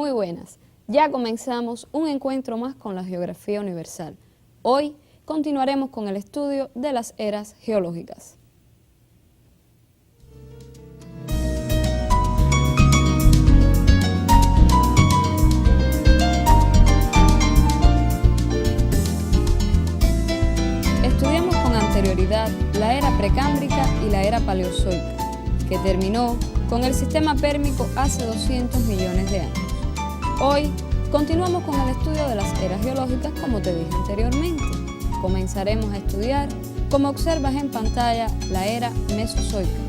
Muy buenas. Ya comenzamos un encuentro más con la geografía universal. Hoy continuaremos con el estudio de las eras geológicas. Estudiamos con anterioridad la era precámbrica y la era paleozoica, que terminó con el sistema pérmico hace 200 millones de años. Hoy continuamos con el estudio de las eras geológicas, como te dije anteriormente. Comenzaremos a estudiar, como observas en pantalla, la era mesozoica.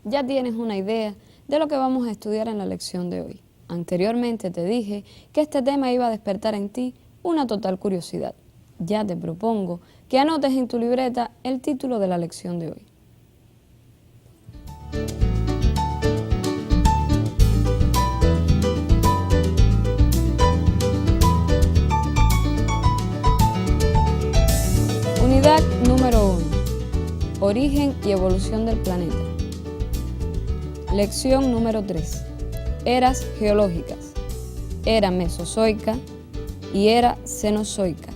Ya tienes una idea de lo que vamos a estudiar en la lección de hoy. Anteriormente te dije que este tema iba a despertar en ti una total curiosidad. Ya te propongo que anotes en tu libreta el título de la lección de hoy. Unidad número 1. Origen y evolución del planeta. Lección número 3. Eras geológicas. Era mesozoica y era cenozoica.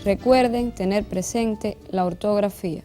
Recuerden tener presente la ortografía.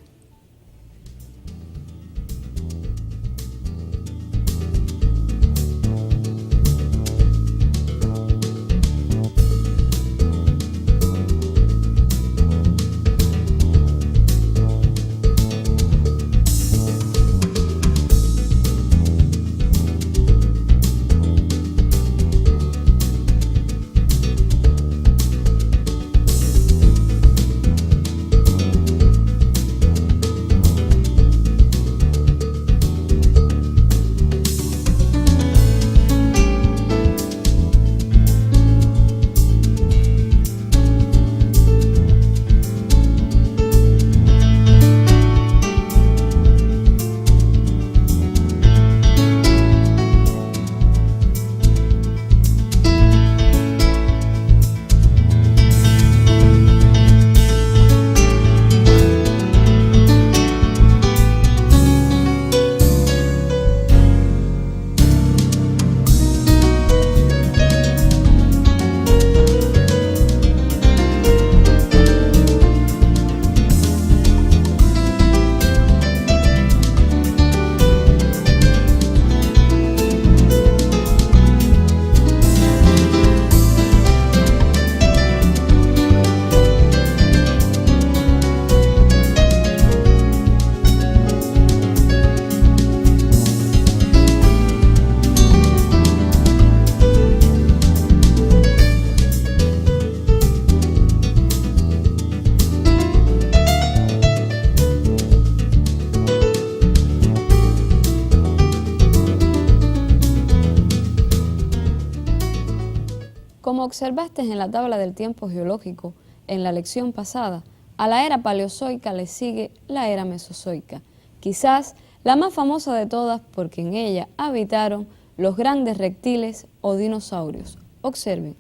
Como observaste en la tabla del tiempo geológico en la lección pasada, a la era paleozoica le sigue la era mesozoica, quizás la más famosa de todas porque en ella habitaron los grandes reptiles o dinosaurios. Observen.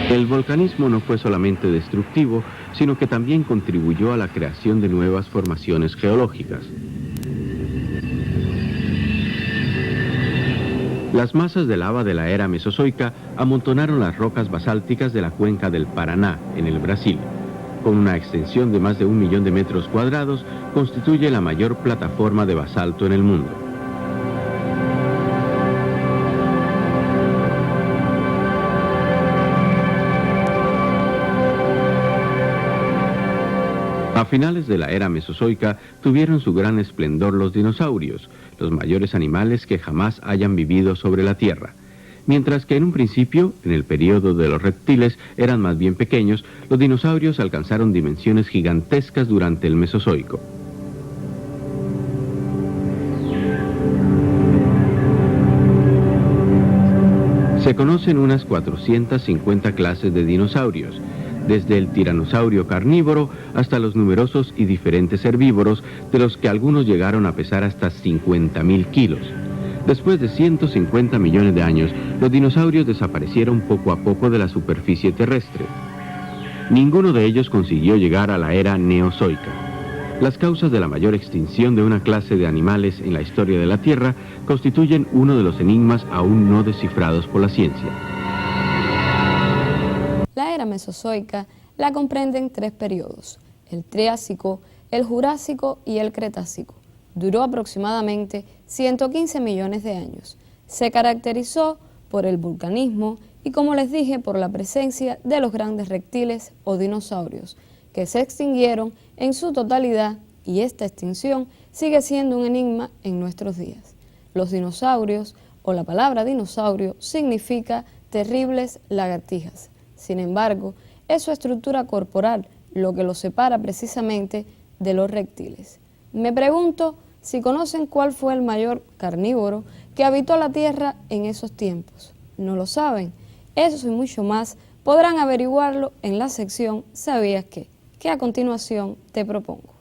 El volcanismo no fue solamente destructivo, sino que también contribuyó a la creación de nuevas formaciones geológicas. Las masas de lava de la era mesozoica amontonaron las rocas basálticas de la cuenca del Paraná, en el Brasil. Con una extensión de más de 1 millón de metros cuadrados, constituye la mayor plataforma de basalto en el mundo. A finales de la era mesozoica tuvieron su gran esplendor los dinosaurios, los mayores animales que jamás hayan vivido sobre la Tierra. Mientras que en un principio, en el periodo de los reptiles, eran más bien pequeños, los dinosaurios alcanzaron dimensiones gigantescas durante el Mesozoico. Se conocen unas 450 clases de dinosaurios, desde el tiranosaurio carnívoro hasta los numerosos y diferentes herbívoros, de los que algunos llegaron a pesar hasta 50.000 kilos. Después de 150 millones de años, los dinosaurios desaparecieron poco a poco de la superficie terrestre. Ninguno de ellos consiguió llegar a la era neozoica. Las causas de la mayor extinción de una clase de animales en la historia de la Tierra constituyen uno de los enigmas aún no descifrados por la ciencia. La era mesozoica la comprenden 3 periodos: el Triásico, el Jurásico y el Cretácico. Duró aproximadamente 115 millones de años. Se caracterizó por el vulcanismo y, como les dije, por la presencia de los grandes reptiles o dinosaurios, que se extinguieron en su totalidad, y esta extinción sigue siendo un enigma en nuestros días. Los dinosaurios, o la palabra dinosaurio, significa terribles lagartijas. Sin embargo, es su estructura corporal lo que los separa precisamente de los reptiles. Me pregunto si conocen cuál fue el mayor carnívoro que habitó la Tierra en esos tiempos. ¿No lo saben? Eso y mucho más podrán averiguarlo en la sección ¿Sabías qué?, que a continuación te propongo.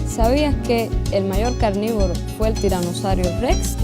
¿Sabías que el mayor carnívoro fue el tiranosaurio Rex?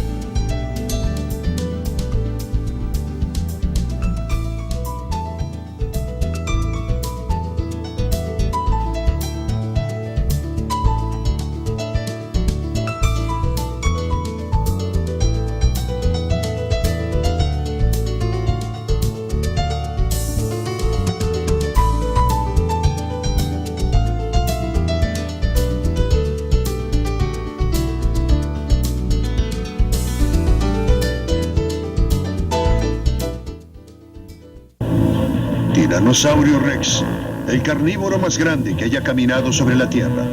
Tiranosaurio Rex, el carnívoro más grande que haya caminado sobre la Tierra.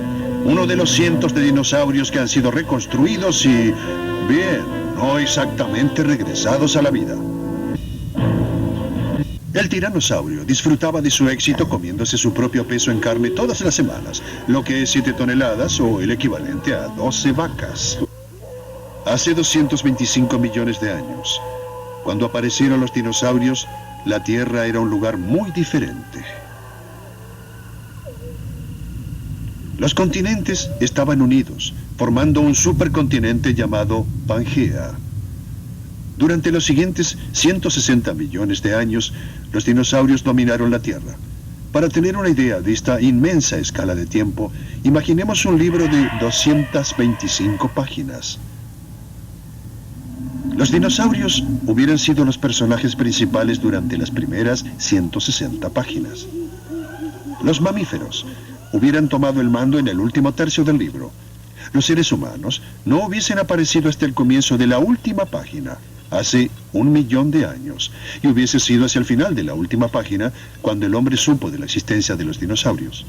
Uno de los cientos de dinosaurios que han sido reconstruidos y, bien, no exactamente regresados a la vida. El tiranosaurio disfrutaba de su éxito comiéndose su propio peso en carne todas las semanas, lo que es 7 toneladas o el equivalente a 12 vacas. Hace 225 millones de años, cuando aparecieron los dinosaurios, la Tierra era un lugar muy diferente. Los continentes estaban unidos, formando un supercontinente llamado Pangea. Durante los siguientes 160 millones de años, los dinosaurios dominaron la Tierra. Para tener una idea de esta inmensa escala de tiempo, imaginemos un libro de 225 páginas. Los dinosaurios hubieran sido los personajes principales durante las primeras 160 páginas. Los mamíferos hubieran tomado el mando en el último tercio del libro. Los seres humanos no hubiesen aparecido hasta el comienzo de la última página, hace 1 millón de años, y hubiese sido hacia el final de la última página cuando el hombre supo de la existencia de los dinosaurios.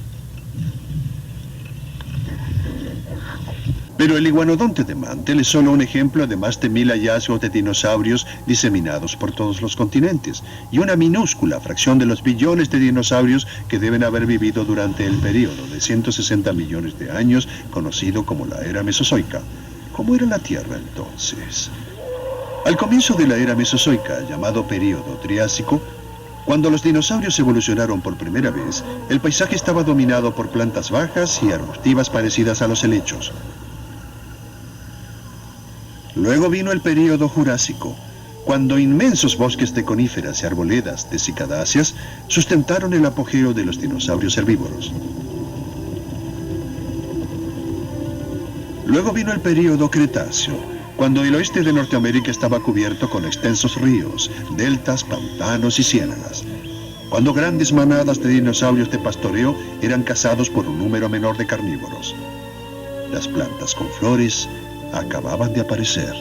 Pero el iguanodonte de Mantel es solo un ejemplo de más de 1000 hallazgos de dinosaurios diseminados por todos los continentes, y una minúscula fracción de los billones de dinosaurios que deben haber vivido durante el periodo de 160 millones de años, conocido como la era mesozoica. ¿Cómo era la Tierra entonces? Al comienzo de la era mesozoica, llamado periodo Triásico, cuando los dinosaurios evolucionaron por primera vez, el paisaje estaba dominado por plantas bajas y arbustivas parecidas a los helechos. Luego vino el período Jurásico, cuando inmensos bosques de coníferas y arboledas de cicadáceas sustentaron el apogeo de los dinosaurios herbívoros. Luego vino el período Cretáceo, cuando el oeste de Norteamérica estaba cubierto con extensos ríos, deltas, pantanos y ciénagas. Cuando grandes manadas de dinosaurios de pastoreo eran cazados por un número menor de carnívoros. Las plantas con flores acababan de aparecer.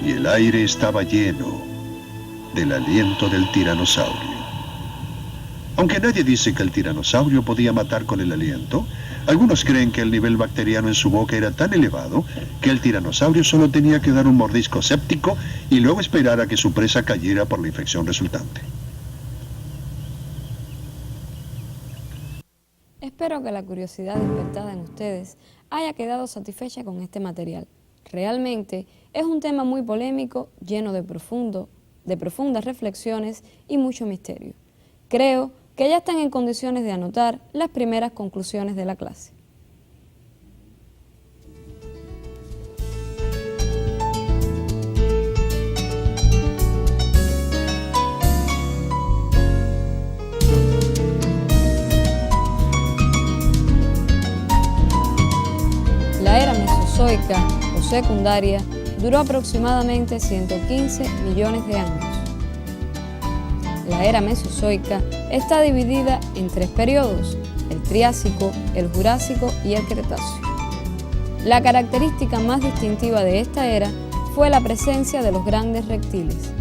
Y el aire estaba lleno del aliento del tiranosaurio. Aunque nadie dice que el tiranosaurio podía matar con el aliento, Algunos creen que el nivel bacteriano en su boca era tan elevado que el tiranosaurio solo tenía que dar un mordisco séptico y luego esperar a que su presa cayera por la infección resultante. Espero que la curiosidad despertada en ustedes haya quedado satisfecha con este material. Realmente es un tema muy polémico, lleno de profundas reflexiones y mucho misterio. Creo que ya están en condiciones de anotar las primeras conclusiones de la clase. La era mesozoica o secundaria duró aproximadamente 115 millones de años. La era mesozoica está dividida en 3 periodos: el Triásico, el Jurásico y el Cretáceo. La característica más distintiva de esta era fue la presencia de los grandes reptiles.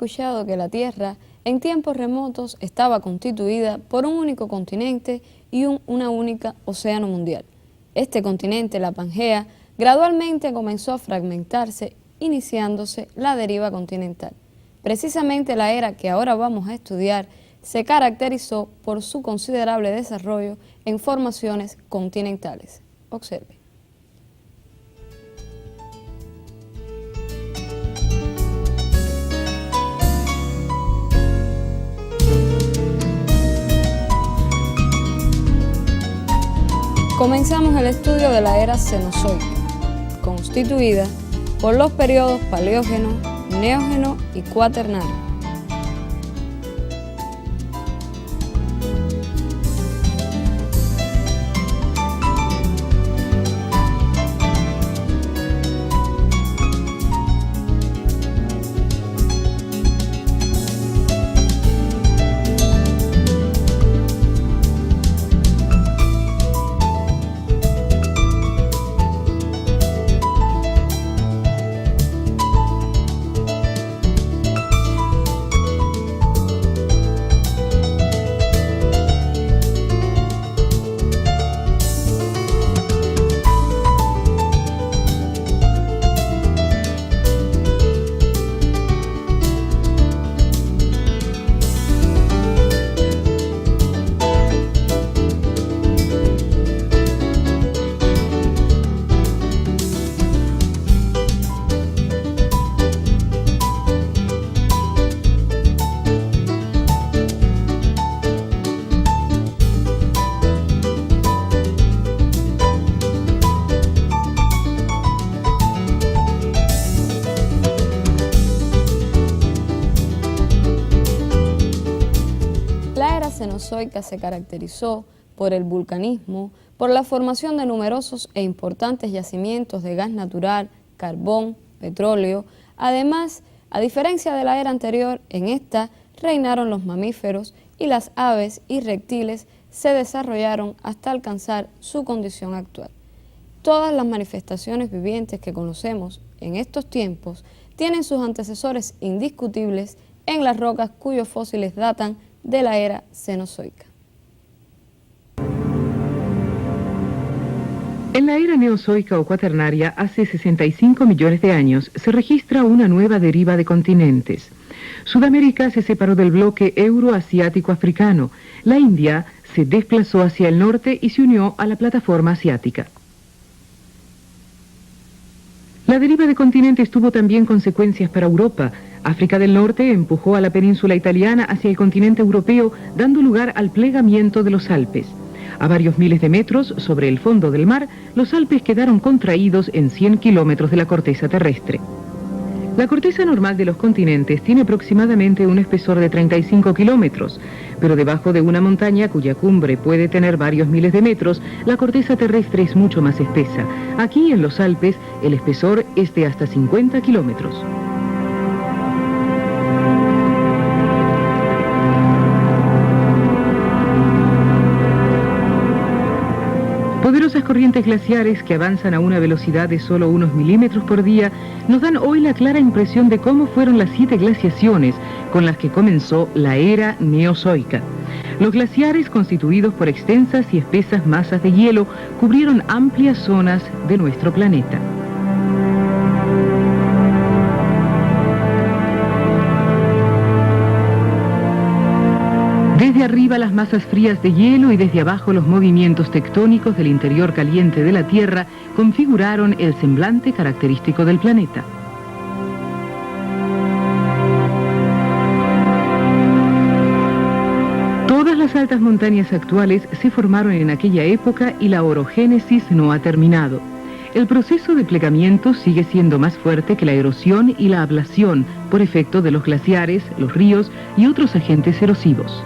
escuchado que la Tierra en tiempos remotos estaba constituida por un único continente y una única océano mundial. Este continente, la Pangea, gradualmente comenzó a fragmentarse, iniciándose la deriva continental. Precisamente la era que ahora vamos a estudiar se caracterizó por su considerable desarrollo en formaciones continentales. Observe. comenzamos el estudio de la era Cenozoica, constituida por los periodos Paleógeno, Neógeno y Cuaternario. Cenozoica se caracterizó por el vulcanismo, por la formación de numerosos e importantes yacimientos de gas natural, carbón, petróleo. Además, a diferencia de la era anterior, en esta reinaron los mamíferos y las aves y reptiles se desarrollaron hasta alcanzar su condición actual. Todas las manifestaciones vivientes que conocemos en estos tiempos tienen sus antecesores indiscutibles en las rocas cuyos fósiles datan de la era Cenozoica. En la era Neozoica o Cuaternaria, hace 65 millones de años, se registra una nueva deriva de continentes. Sudamérica se separó del bloque euroasiático-africano. La India se desplazó hacia el norte y se unió a la plataforma asiática. La deriva de continentes tuvo también consecuencias para Europa. África del Norte empujó a la península italiana hacia el continente europeo, dando lugar al plegamiento de los Alpes. A varios miles de metros sobre el fondo del mar, los Alpes quedaron contraídos en 100 kilómetros de la corteza terrestre. La corteza normal de los continentes tiene aproximadamente un espesor de 35 kilómetros, pero debajo de una montaña cuya cumbre puede tener varios miles de metros, la corteza terrestre es mucho más espesa. Aquí, en los Alpes, el espesor es de hasta 50 kilómetros. Poderosas corrientes glaciares que avanzan a una velocidad de solo unos milímetros por día nos dan hoy la clara impresión de cómo fueron las 7 glaciaciones con las que comenzó la era Neozoica. Los glaciares, constituidos por extensas y espesas masas de hielo, cubrieron amplias zonas de nuestro planeta. Desde arriba las masas frías de hielo y desde abajo los movimientos tectónicos del interior caliente de la Tierra configuraron el semblante característico del planeta. Todas las altas montañas actuales se formaron en aquella época y la orogénesis no ha terminado. El proceso de plegamiento sigue siendo más fuerte que la erosión y la ablación por efecto de los glaciares, los ríos y otros agentes erosivos.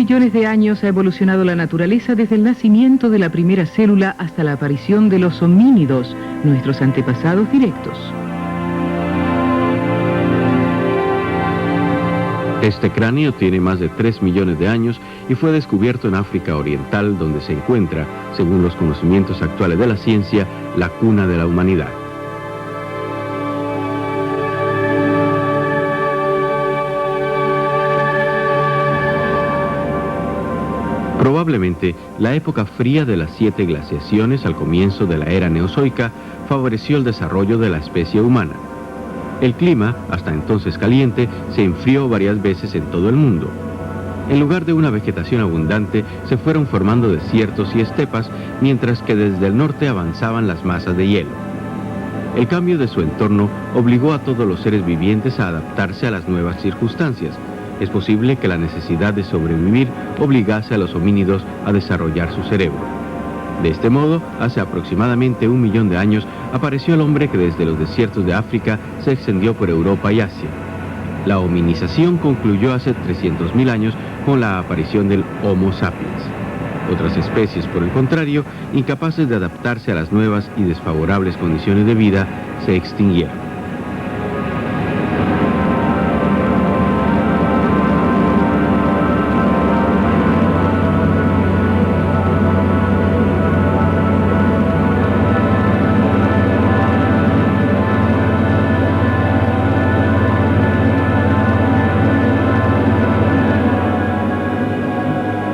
Millones de años ha evolucionado la naturaleza desde el nacimiento de la primera célula hasta la aparición de los homínidos, nuestros antepasados directos. Este cráneo tiene más de 3 millones de años y fue descubierto en África Oriental, donde se encuentra, según los conocimientos actuales de la ciencia, la cuna de la humanidad. Probablemente, la época fría de las 7 glaciaciones al comienzo de la era Neozoica favoreció el desarrollo de la especie humana. El clima, hasta entonces caliente, se enfrió varias veces en todo el mundo. En lugar de una vegetación abundante, se fueron formando desiertos y estepas, mientras que desde el norte avanzaban las masas de hielo. El cambio de su entorno obligó a todos los seres vivientes a adaptarse a las nuevas circunstancias. Es posible que la necesidad de sobrevivir obligase a los homínidos a desarrollar su cerebro. De este modo, hace aproximadamente 1 millón de años, apareció el hombre que desde los desiertos de África se extendió por Europa y Asia. La hominización concluyó hace 300.000 años con la aparición del Homo sapiens. Otras especies, por el contrario, incapaces de adaptarse a las nuevas y desfavorables condiciones de vida, se extinguieron.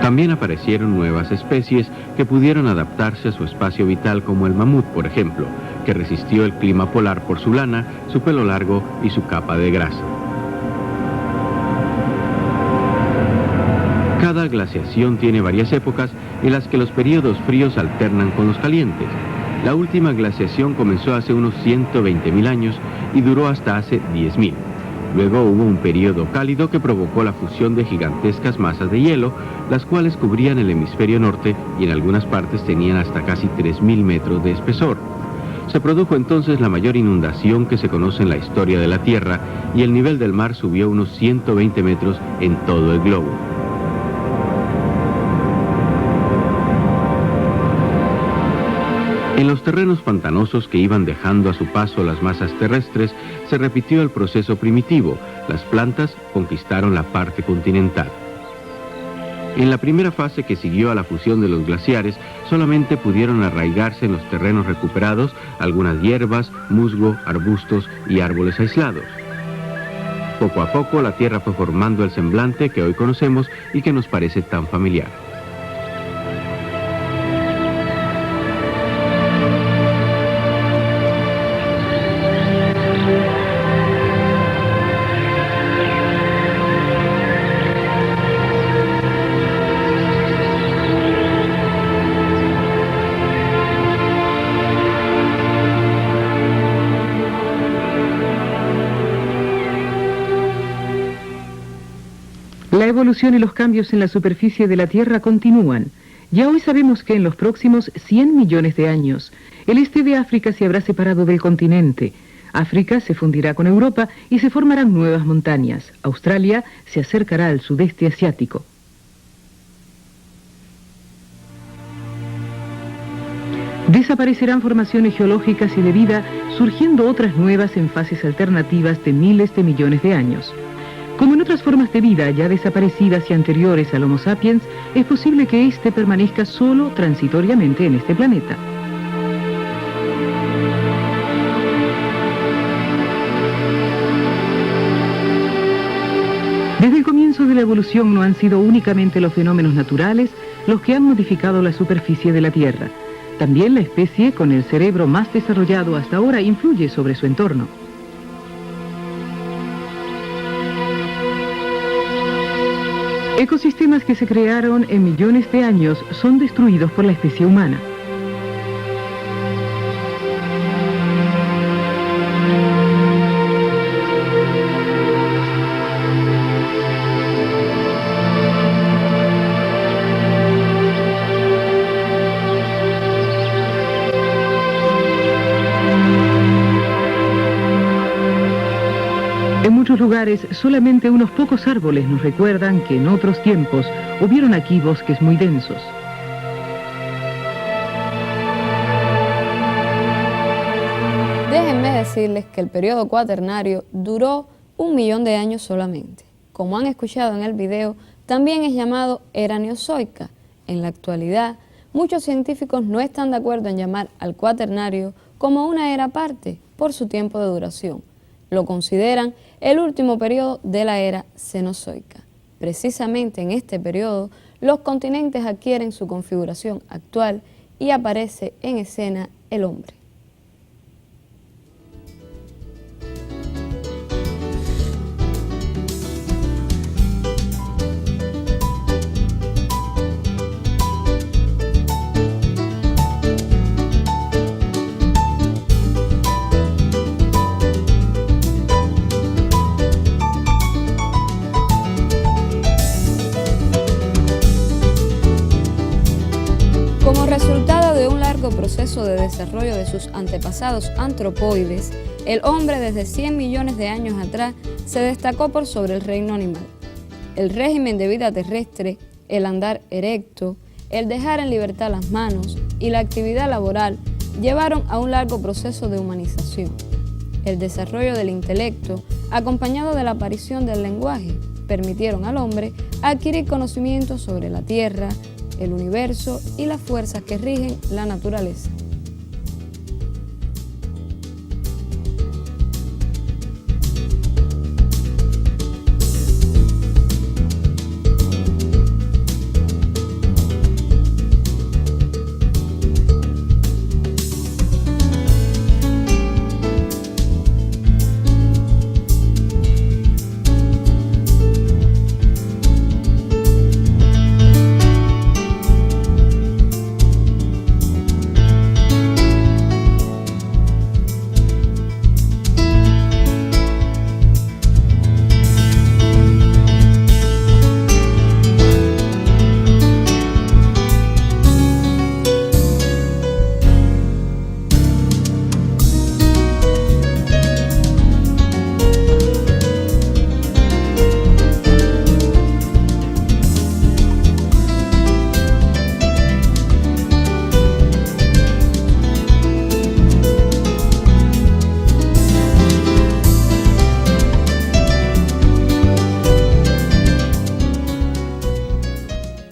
También aparecieron nuevas especies que pudieron adaptarse a su espacio vital, como el mamut, por ejemplo, que resistió el clima polar por su lana, su pelo largo y su capa de grasa. Cada glaciación tiene varias épocas en las que los periodos fríos alternan con los calientes. La última glaciación comenzó hace unos 120.000 años y duró hasta hace 10.000. Luego hubo un periodo cálido que provocó la fusión de gigantescas masas de hielo, las cuales cubrían el hemisferio norte y en algunas partes tenían hasta casi 3.000 metros de espesor. Se produjo entonces la mayor inundación que se conoce en la historia de la Tierra y el nivel del mar subió unos 120 metros en todo el globo. En los terrenos pantanosos que iban dejando a su paso las masas terrestres, se repitió el proceso primitivo. Las plantas conquistaron la parte continental. En la primera fase que siguió a la fusión de los glaciares, solamente pudieron arraigarse en los terrenos recuperados algunas hierbas, musgo, arbustos y árboles aislados. Poco a poco la Tierra fue formando el semblante que hoy conocemos y que nos parece tan familiar. La evolución y los cambios en la superficie de la Tierra continúan. Ya hoy sabemos que en los próximos 100 millones de años, el este de África se habrá separado del continente. África se fundirá con Europa y se formarán nuevas montañas. Australia se acercará al sudeste asiático. Desaparecerán formaciones geológicas y de vida, surgiendo otras nuevas en fases alternativas de miles de millones de años. Como en otras formas de vida ya desaparecidas y anteriores al Homo sapiens, es posible que éste permanezca solo transitoriamente en este planeta. Desde el comienzo de la evolución no han sido únicamente los fenómenos naturales los que han modificado la superficie de la Tierra. También la especie, con el cerebro más desarrollado hasta ahora, influye sobre su entorno. Ecosistemas que se crearon en millones de años son destruidos por la especie humana. En muchos lugares, solamente unos pocos árboles nos recuerdan que en otros tiempos hubieron aquí bosques muy densos. Déjenme decirles que el periodo cuaternario duró 1 millón de años solamente. Como han escuchado en el video, también es llamado era neozoica. En la actualidad, muchos científicos no están de acuerdo en llamar al cuaternario como una era aparte por su tiempo de duración. Lo consideran el último periodo de la era cenozoica. Precisamente en este periodo, los continentes adquieren su configuración actual y aparece en escena el hombre. proceso de desarrollo de sus antepasados antropoides, el hombre desde 100 millones de años atrás se destacó por sobre el reino animal. El régimen de vida terrestre, el andar erecto, el dejar en libertad las manos y la actividad laboral llevaron a un largo proceso de humanización. El desarrollo del intelecto, acompañado de la aparición del lenguaje, permitieron al hombre adquirir conocimientos sobre la tierra, el universo y las fuerzas que rigen la naturaleza.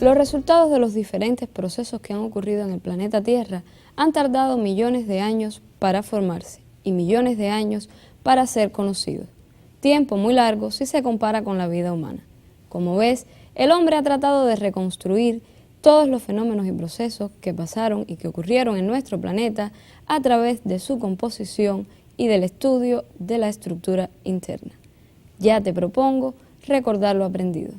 Los resultados de los diferentes procesos que han ocurrido en el planeta Tierra han tardado millones de años para formarse y millones de años para ser conocidos. Tiempo muy largo si se compara con la vida humana. Como ves, el hombre ha tratado de reconstruir todos los fenómenos y procesos que pasaron y que ocurrieron en nuestro planeta a través de su composición y del estudio de la estructura interna. Ya te propongo recordar lo aprendido.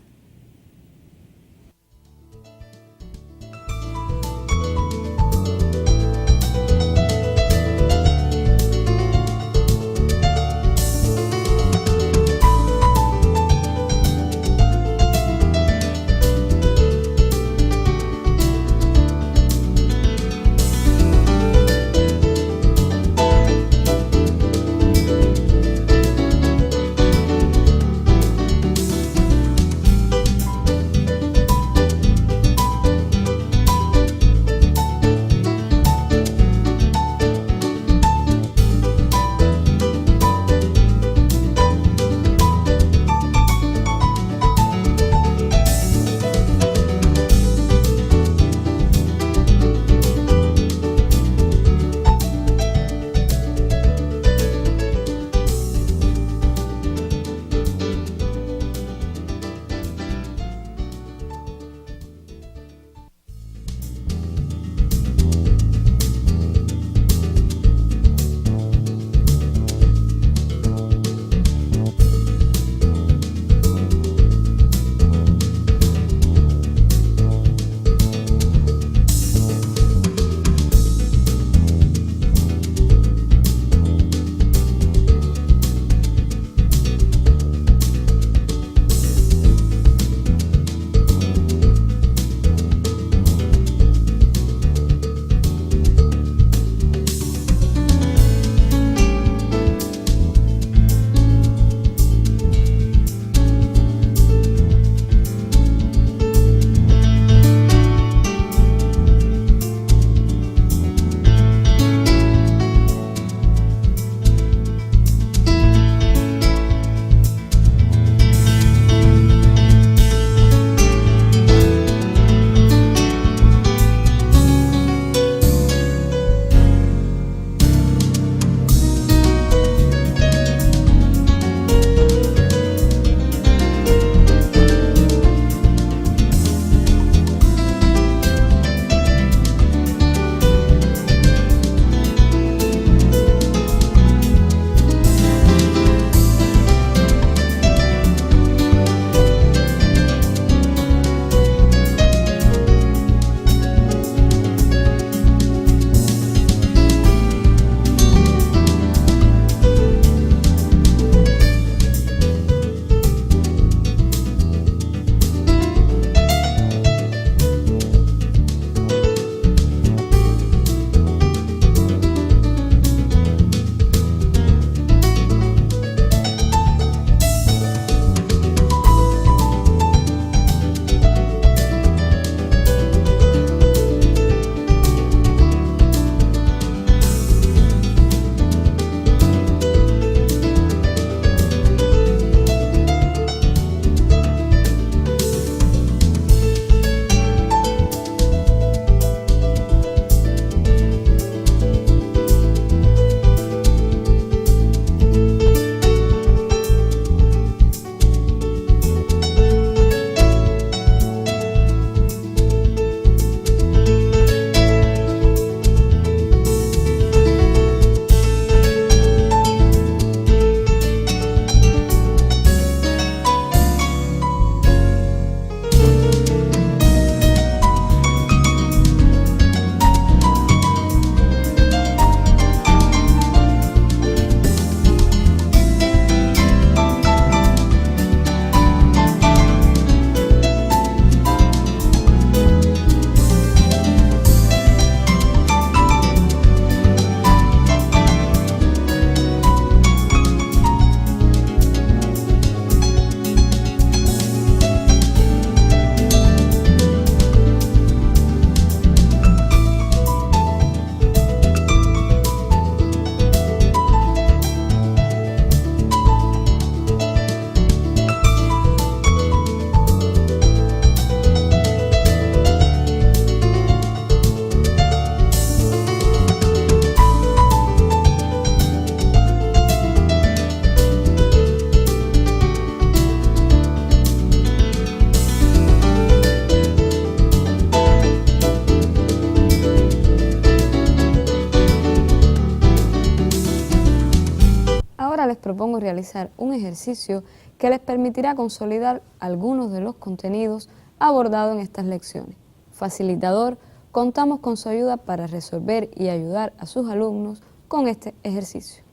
propongo realizar un ejercicio que les permitirá consolidar algunos de los contenidos abordados en estas lecciones. Facilitador, contamos con su ayuda para resolver y ayudar a sus alumnos con este ejercicio.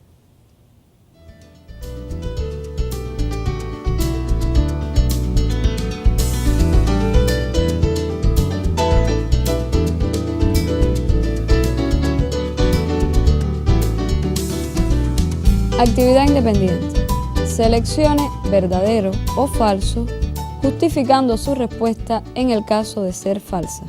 Actividad independiente. Seleccione verdadero o falso, justificando su respuesta en el caso de ser falsa.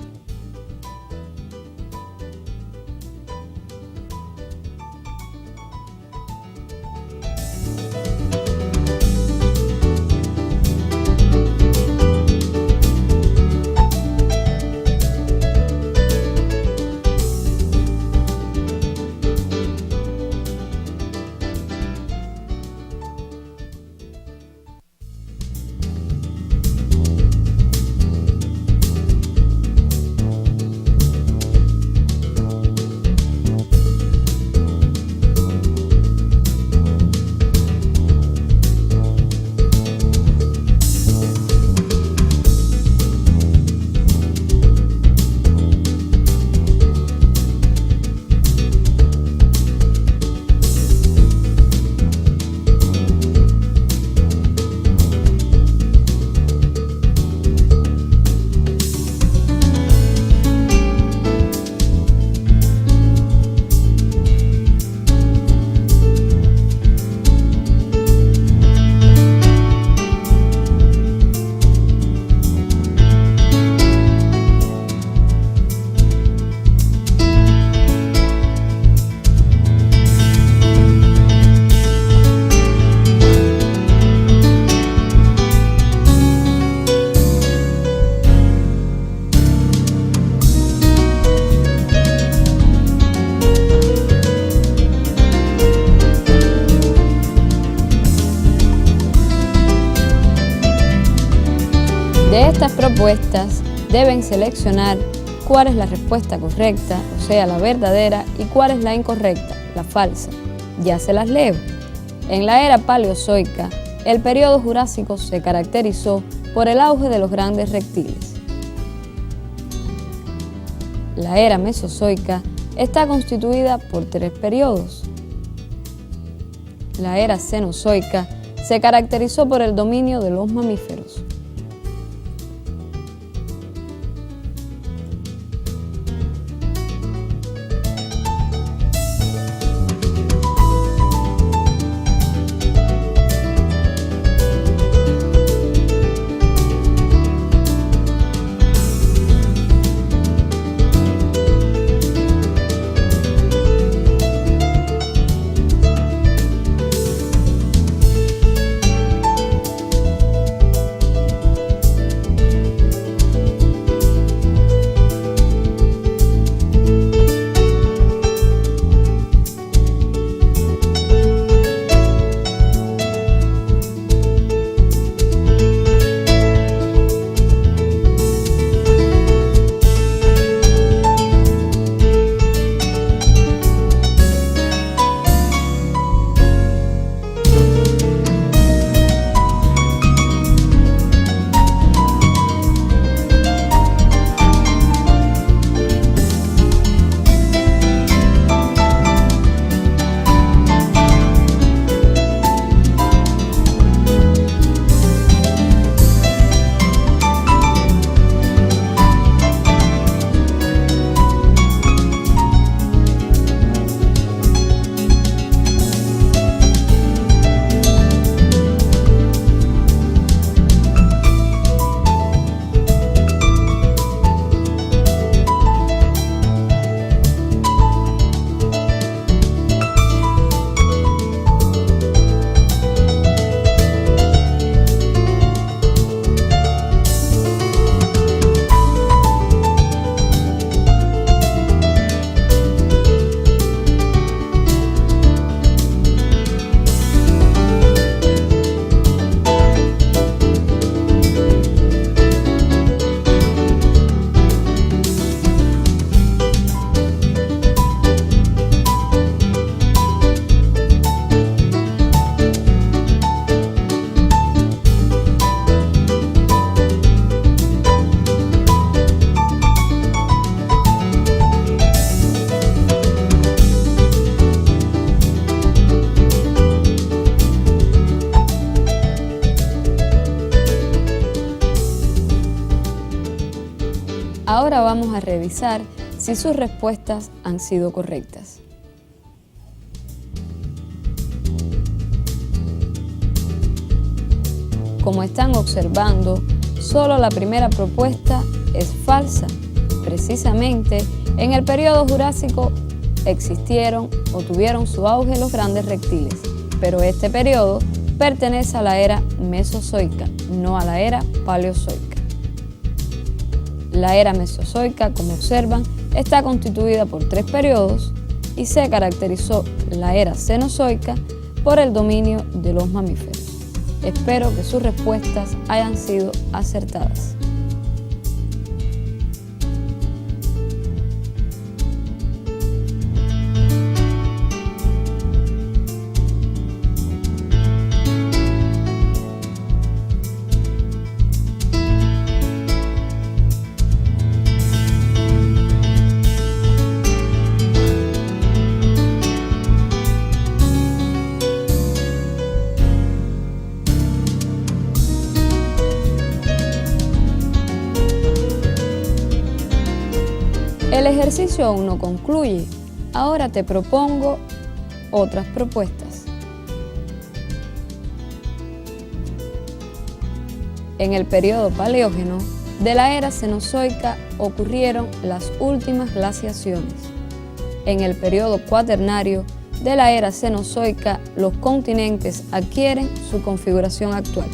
De estas propuestas deben seleccionar cuál es la respuesta correcta, o sea, la verdadera, y cuál es la incorrecta, la falsa. Ya se las leo. En la era paleozoica, el periodo Jurásico se caracterizó por el auge de los grandes reptiles. La era Mesozoica está constituida por 3 periodos. La era Cenozoica se caracterizó por el dominio de los mamíferos. vamos a revisar si sus respuestas han sido correctas. Como están observando, solo la primera propuesta es falsa. Precisamente, en el periodo Jurásico existieron o tuvieron su auge los grandes reptiles, pero este periodo pertenece a la era Mesozoica, no a la era Paleozoica. La era Mesozoica, como observan, está constituida por 3 periodos y se caracterizó la era Cenozoica por el dominio de los mamíferos. Espero que sus respuestas hayan sido acertadas. El ejercicio aún no concluye. Ahora te propongo otras propuestas. En el periodo Paleógeno de la era Cenozoica ocurrieron las últimas glaciaciones. En el periodo Cuaternario de la era Cenozoica, los continentes adquieren su configuración actual.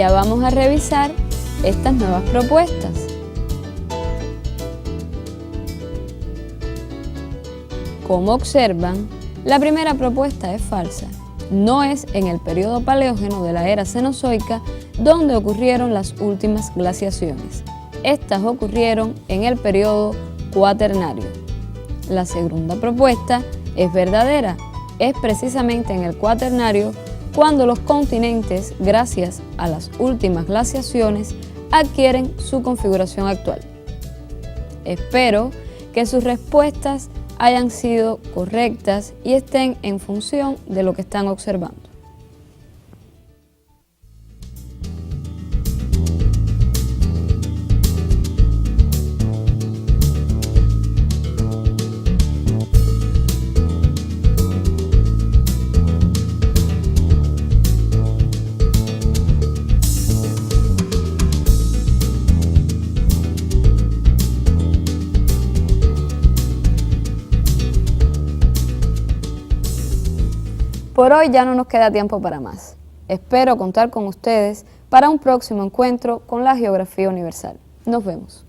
Ya vamos a revisar estas nuevas propuestas. Como observan, la primera propuesta es falsa. No es en el periodo Paleógeno de la era Cenozoica donde ocurrieron las últimas glaciaciones. Estas ocurrieron en el periodo Cuaternario. La segunda propuesta es verdadera. Es precisamente en el Cuaternario cuando los continentes, gracias a las últimas glaciaciones, adquieren su configuración actual. Espero que sus respuestas hayan sido correctas y estén en función de lo que están observando. Por hoy ya no nos queda tiempo para más. Espero contar con ustedes para un próximo encuentro con la Geografía Universal. Nos vemos.